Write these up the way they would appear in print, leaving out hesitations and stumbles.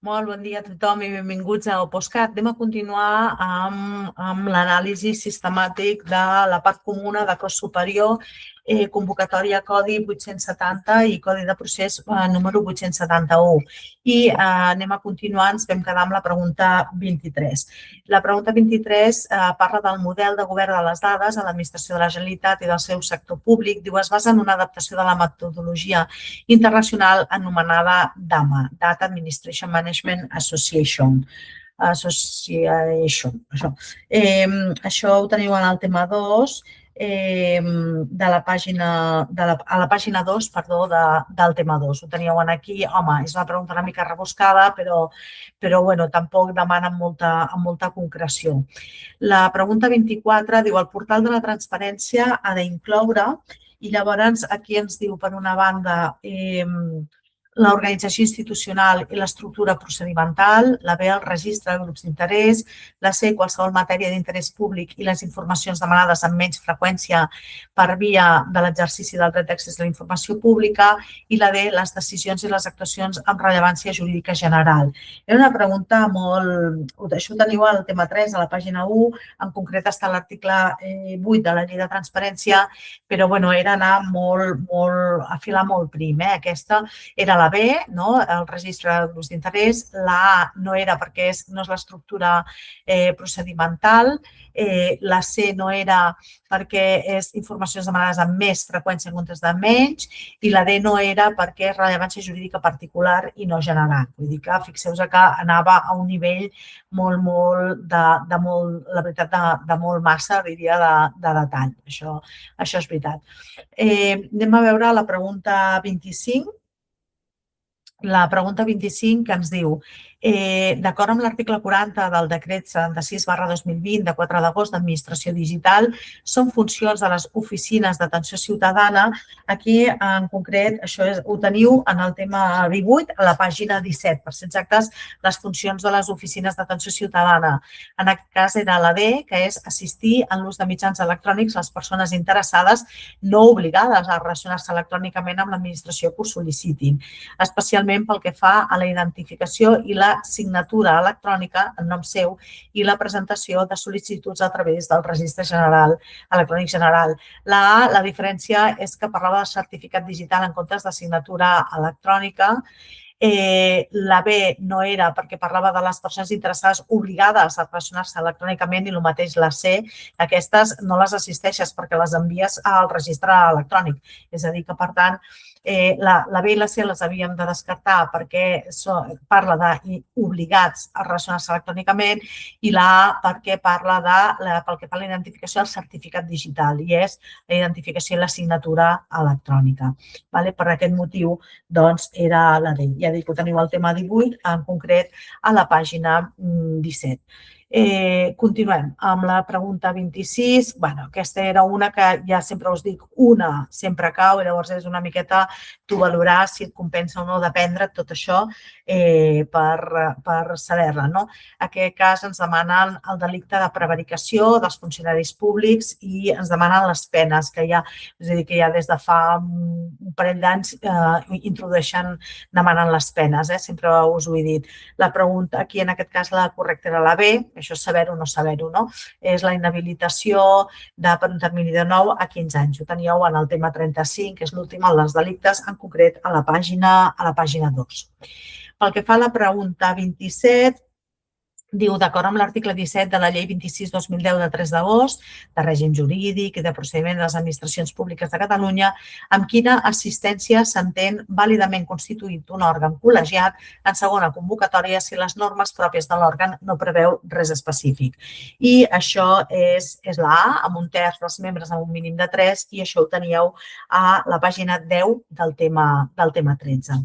Molt bon dia a tothom i benvinguts al PostCat. Anem a continuar amb l'anàlisi sistemàtic de la part comuna de cost superior, convocatòria codi 870 i codi de procés número 871. I anem a continuar, ens vam quedar amb la pregunta 23. La pregunta 23 parla del model de govern de les dades a l'administració de la Generalitat i del seu sector públic. Diu, es basa en una adaptació de la metodologia internacional anomenada DAMA, Data Administration Management Association. Això ho teniu en el tema 2 de la pàgina, a la pàgina 2, perdó, del tema 2. Ho teníeu aquí. Home, és una pregunta una mica rebuscada, però bueno, tampoc demana amb molta concreció. La pregunta 24 diu, el portal de la transparència ha d'incloure, i llavors aquí ens diu, per una banda, l'organització institucional i l'estructura procedimental, la B, el registre de grups d'interès, la C, qualsevol matèria d'interès públic i les informacions demanades amb menys freqüència per via de l'exercici del dret d'accés a la informació pública, i la D, les decisions i les actuacions amb rellevància jurídica general. Era una pregunta molt... Això ho teniu al tema 3, a la pàgina 1, en concret està l'article 8 de la llei de transparència, però bueno, era anar a filar molt prim. Aquesta era la B, no? El registre de grups d'interès. La A no era perquè no és l'estructura procedimental. La C no era perquè és informacions demanades amb més freqüència en comptes de menys. I la D no era perquè és rellevància jurídica particular i no general. Vull dir que fixeu-vos que anava a un nivell la veritat, de molt massa, diria, de detall. Això és veritat. Anem a veure la pregunta 25. La pregunta 25 que ens diu, d'acord amb l'article 40 del decret 76/2020 de 4 d'agost d'administració digital, són funcions de les oficines d'atenció ciutadana. Aquí, en concret, això ho teniu en el tema 18, a la pàgina 17, per ser exactes, les funcions de les oficines d'atenció ciutadana. En aquest cas era la D, que és assistir en l'ús de mitjans electrònics a les persones interessades no obligades a relacionar-se electrònicament amb l'administració que ho sol·licitin, especialment pel que fa a la identificació i la signatura electrònica, el nom seu, i la presentació de sol·licituds a través del registre electrònic general. La A, la diferència és que parlava de certificat digital en comptes de signatura electrònica. La B no era perquè parlava de les persones interessades obligades a relacionar-se electrònicament, i el mateix la C, aquestes no les assisteixes perquè les envies al registre electrònic. És a dir, que per tant, la B i la C les havíem de descartar perquè parla d'obligats a relacionar-se electrònicament, i la A perquè parla pel que fa a la identificació del certificat digital, i és la identificació i la signatura electrònica. Per aquest motiu, doncs, era la D. Ja dic que ho teniu al tema 18, en concret a la pàgina 17. Continuem amb la pregunta 26. Aquesta era una que ja sempre us dic, una sempre cau, i llavors és una miqueta tu valorar si et compensa o no d'aprendre tot això per saber-la. En aquest cas ens demanen el delicte de prevaricació dels funcionaris públics i ens demanen les penes que ja, és a dir, que ja des de fa un parell d'anys introdueixen, demanen les penes, sempre us ho he dit. La pregunta aquí, en aquest cas, la correcta era la B, això és saber-ho o no saber-ho, no? És la inhabilitació per un termini de 9 a 15 anys. Ho teníeu en el tema 35, que és l'últim, el dels delictes, en concret a la pàgina 2. Pel que fa a la pregunta 27, diu, d'acord amb l'article 17 de la llei 26/2010 de 3 d'agost, de règim jurídic i de procediment de les administracions públiques de Catalunya, amb quina assistència s'entén vàlidament constituït un òrgan col·legiat en segona convocatòria si les normes pròpies de l'òrgan no preveu res específic. I això és la A, amb un terç dels membres amb un mínim de 3, i això ho teníeu a la pàgina 10 del tema 13.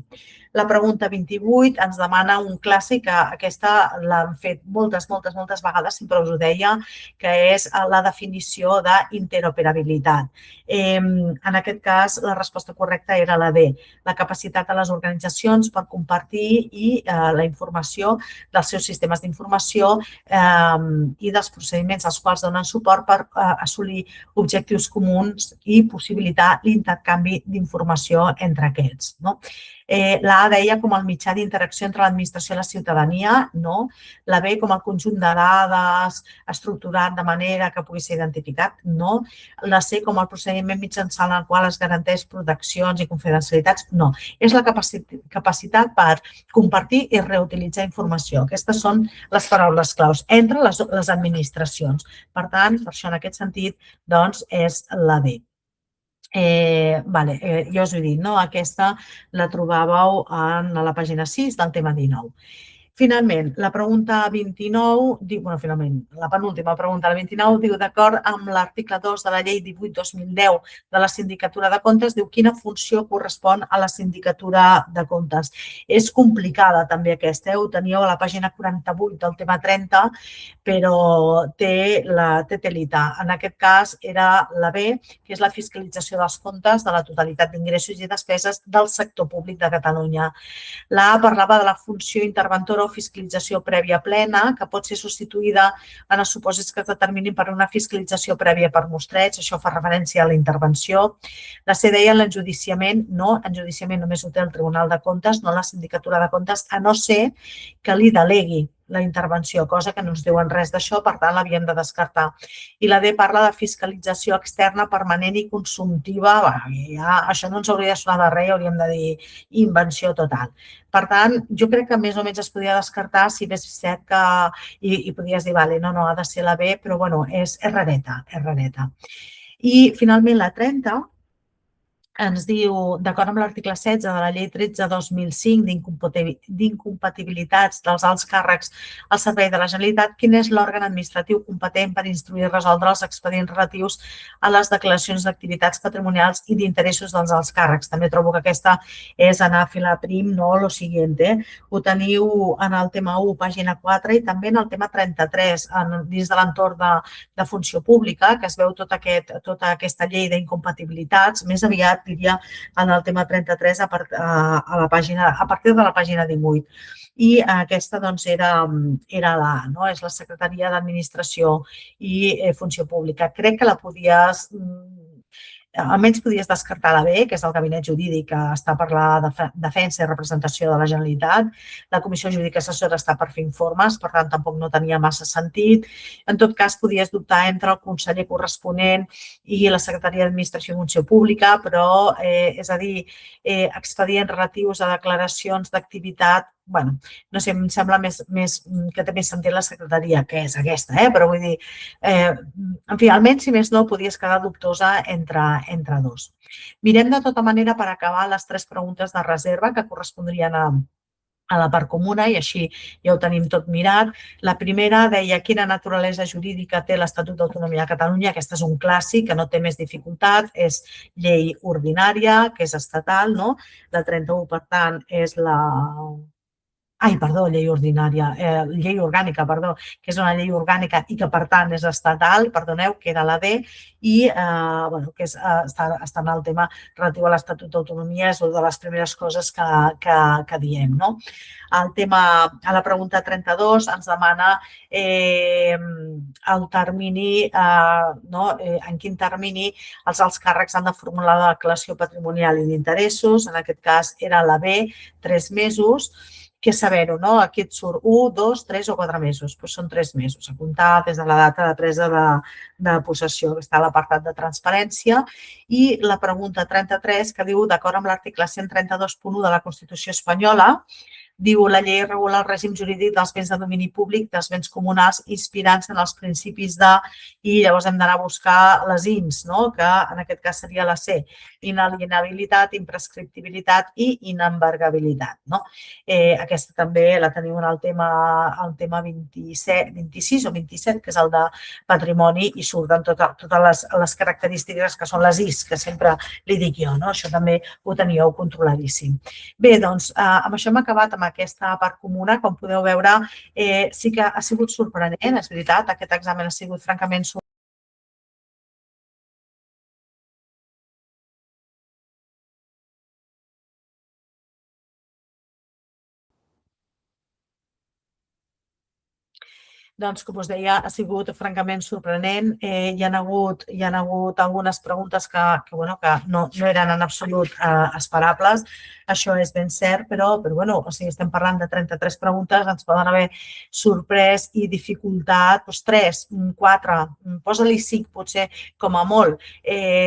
La pregunta 28 ens demana un clàssic, que aquesta l'han fet moltes vegades, sempre us ho deia, que és la definició d'interoperabilitat. En aquest cas, la resposta correcta era la D, la capacitat de les organitzacions per compartir la informació dels seus sistemes d'informació i dels procediments als quals donen suport per assolir objectius comuns i possibilitar l'intercanvi d'informació entre aquests. La A deia com el mitjà d'interacció entre l'administració i la ciutadania, no? La B com el conjunt de dades estructurat de manera que pugui ser identificat, no? La C com el procediment mitjançant el qual es garanteix proteccions i confidencialitats, no. És la capacitat per compartir i reutilitzar informació. Aquestes són les paraules claus entre les administracions. Per tant, per això en aquest sentit, doncs, és la D. Jo us ho he dit, no? Aquesta la trobàveu en la pàgina 6 del tema 19. Finalment, la pregunta 29, la penúltima pregunta, la 29, diu, d'acord amb l'article 2 de la llei 18/2010 de la Sindicatura de Comptes, diu quina funció correspon a la Sindicatura de Comptes. És complicada també aquesta, ho teníeu a la pàgina 48 del tema 30, però té telita. En aquest cas era la B, que és la fiscalització dels comptes de la totalitat d'ingressos i despeses del sector públic de Catalunya. La A parlava de la funció interventora o fiscalització prèvia plena, que pot ser substituïda en els supòsits que es determinin per una fiscalització prèvia per mostreig, això fa referència a la intervenció. La C deia l'enjudiciament, no, enjudiciament només ho té el Tribunal de Comptes, no la Sindicatura de Comptes, a no ser que li delegui la intervenció, cosa que no ens diuen res d'això, per tant l'havíem de descartar. I la D parla de fiscalització externa permanent i consumptiva, això no ens hauria de sonar de res, hauríem de dir invenció total. Per tant, jo crec que més o menys es podia descartar si ves cert que... I podies dir, vale, no, ha de ser la B, però bueno, és rareta, és rareta. I finalment la 30 ens diu, d'acord amb l'article 16 de la llei 13/2005 d'incompatibilitats dels alts càrrecs al servei de la Generalitat, quin és l'òrgan administratiu competent per instruir i resoldre els expedients relatius a les declaracions d'activitats patrimonials i d'interessos dels alts càrrecs. També trobo que aquesta és anar a filar prim, no lo siguiente. Ho teniu en el tema 1, pàgina 4, i també en el tema 33, dins de l'entorn de funció pública, que es veu tota aquesta llei d'incompatibilitats, més aviat diria en el tema 33 a partir de la pàgina 18. I aquesta doncs era la, no? És la Secretaria d'Administració i Funció Pública. Crec que la podies... Almenys podies descartar la B, que és el gabinet jurídic que està per la defensa i representació de la Generalitat. La Comissió Jurídica Assessora està per fer informes, per tant, tampoc no tenia massa sentit. En tot cas, podies dubtar entre el conseller corresponent i la Secretaria d'Administració i Funció Pública, però, és a dir, expedients relatius a declaracions d'activitat, bueno, no sé, em sembla que té més sentit la secretaria, que és aquesta, però vull dir, en fi, almenys, si més no, podies quedar dubtosa entre dos. Mirem de tota manera per acabar les 3 preguntes de reserva que correspondrien a la part comuna i així ja ho tenim tot mirat. La primera deia quina naturalesa jurídica té l'Estatut d'Autonomia de Catalunya. Aquesta és un clàssic que no té més dificultat, és llei ordinària, que és estatal, no? La 31, per tant, és llei orgànica, que és una llei orgànica i que, per tant, és estatal, perdoneu, que era la D, i que està en el tema relatiu a l'Estatut d'Autonomia, és una de les primeres coses que diem, no? A la pregunta 32 ens demana el termini, en quin termini els alts càrrecs han de formular la declaració patrimonial i d'interessos. En aquest cas era la B, 3 mesos. Que saber-ho, no? Aquí et surt 1, 2, 3 o 4 mesos. Doncs són 3 mesos, a comptar des de la data de presa de possessió, que està a l'apartat de transparència. I la pregunta 33, que diu, d'acord amb l'article 132.1 de la Constitució espanyola, diu, la llei regula el règim jurídic dels béns de domini públic, dels béns comunals, inspirant-se en els principis de... I llavors hem d'anar a buscar les INS, no? Que en aquest cas seria la C, inalienabilitat, imprescriptibilitat i inembargabilitat, no? Aquesta també la teniu en el tema 26 o 27, que és el de patrimoni, i surten totes les característiques que són les IS, que sempre li dic jo, no? Això també ho teníeu controladíssim. Bé, doncs, amb això hem acabat amb aquesta part comuna. Com podeu veure, sí que ha sigut sorprenent, és veritat, aquest examen ha sigut francament doncs, com us deia, ha sigut francament sorprenent. Hi ha hagut algunes preguntes que no eren en absolut esperables. Això és ben cert, però o sigui, estem parlant de 33 preguntes, ens poden haver sorprès i dificultat 3, 4, posa-li 5 potser com a molt.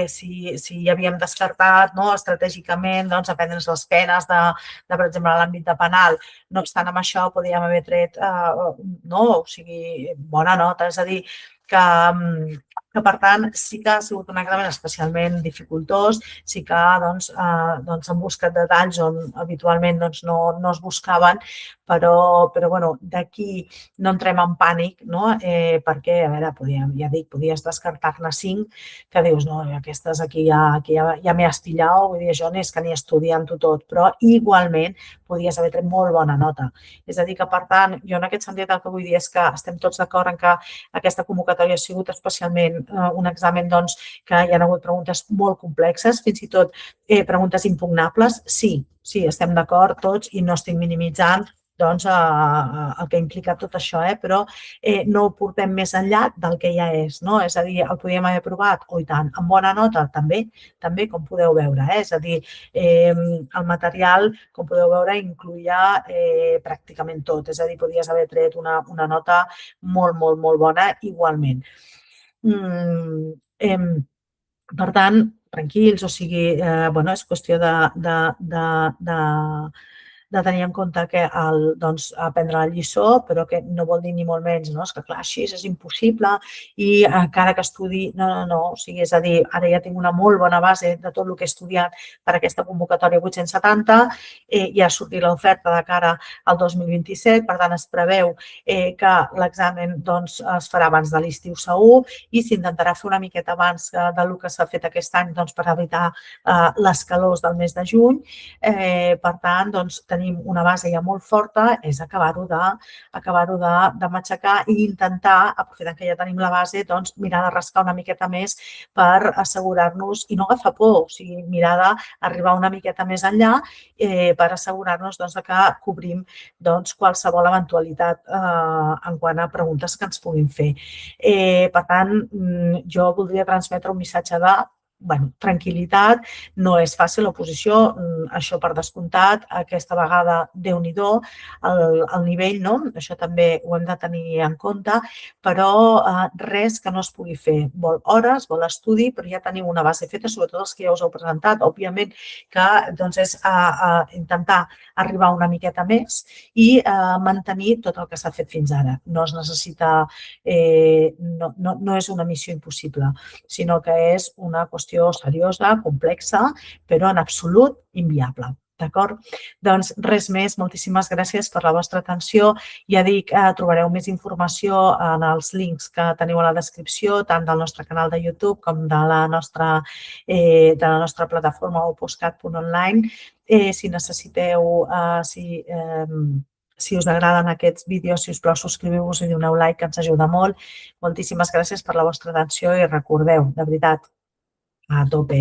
Si havíem descartat estratègicament aprendre'ns les penes per exemple, l'àmbit de penal, no obstant amb això podíem haver tret o sigui, bona nota, és a dir, que per tant sí que ha sigut un examen especialment dificultós, sí que han buscat detalls on habitualment no es buscaven, però d'aquí no entrem en pànic, perquè, a veure, podies descartar-ne 5, que dius, no, aquestes aquí ja m'he estillat, vull dir, això no és que ni estudiant-ho tot, però igualment podies haver tret molt bona nota. És a dir, que per tant, jo en aquest sentit el que vull dir és que estem tots d'acord en que aquesta convocatòria ha sigut especialment un examen que hi ha hagut preguntes molt complexes, fins i tot preguntes impugnables. Sí, estem d'acord tots i no estic minimitzant el que implica tot això, però no ho portem més enllà del que ja és, no? És a dir, el podíem haver aprovat, i tant, amb bona nota, també, com podeu veure, és a dir, el material, com podeu veure, incluïa pràcticament tot, és a dir, podies haver tret una nota molt, molt, molt bona igualment. Per tant, tranquils, o sigui, és qüestió de tenir en compte que aprendre la lliçó, però que no vol dir ni molt menys, no? És que clar, així és impossible i encara que estudi, no, o sigui, és a dir, ara ja tinc una molt bona base de tot el que he estudiat per aquesta convocatòria 870, ja ha sortit l'oferta de cara al 2027, per tant es preveu que l'examen es farà abans de l'estiu segur i s'intentarà fer una miqueta abans del que s'ha fet aquest any per evitar les calors del mes de juny. Per tant, tenim una base ja molt forta, és acabar-ho de matxacar i intentar, aprofitant que ja tenim la base, mirar de rascar una miqueta més per assegurar-nos, i no agafar por, o sigui, mirar d'arribar una miqueta més enllà per assegurar-nos que cobrim qualsevol eventualitat en quant a preguntes que ens puguin fer. Per tant, jo voldria transmetre un missatge de tranquil·litat, no és fàcil l'oposició, això per descomptat, aquesta vegada Déu-n'hi-do, el nivell, no? Això també ho hem de tenir en compte, però res que no es pugui fer. Vol hores, vol estudi, però ja teniu una base feta, sobretot els que ja us heu presentat. Òbviament que és intentar arribar una miqueta més i mantenir tot el que s'ha fet fins ara. No es necessita, no és una missió impossible, sinó que és una qüestió seriosa, complexa, però en absolut inviable. D'acord? Doncs res més, moltíssimes gràcies per la vostra atenció. Ja dic, trobareu més informació en els links que teniu a la descripció, tant del nostre canal de YouTube com de la nostra plataforma opuscat.online. Si necessiteu, si us agraden aquests vídeos, si us plau, subscriviu-vos i doneu like, que ens ajuda molt. Moltíssimes gràcies per la vostra atenció i recordeu, de veritat, a tope.